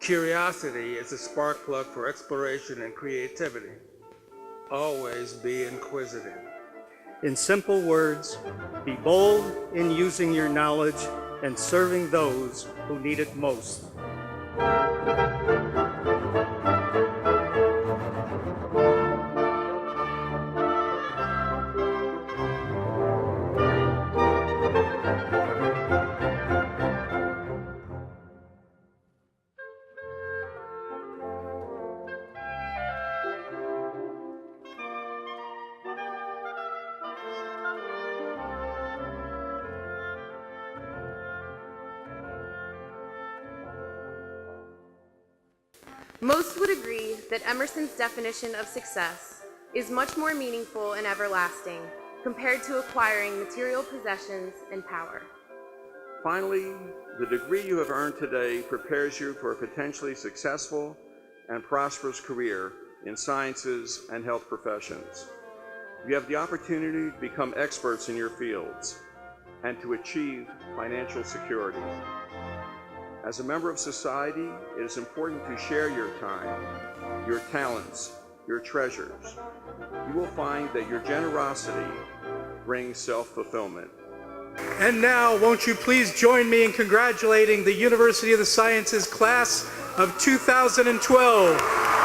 Curiosity is a spark plug for exploration and creativity. Always be inquisitive. In simple words, be bold in using your knowledge and serving those who need it most. Most would agree that Emerson's definition of success is much more meaningful and everlasting compared to acquiring material possessions and power. Finally, the degree you have earned today prepares you for a potentially successful and prosperous career in sciences and health professions. You have the opportunity to become experts in your fields and to achieve financial security. As a member of society, it is important to share your time, your talents, your treasures. You will find that your generosity brings self-fulfillment. And now, won't you please join me in congratulating the University of the Sciences class of 2012.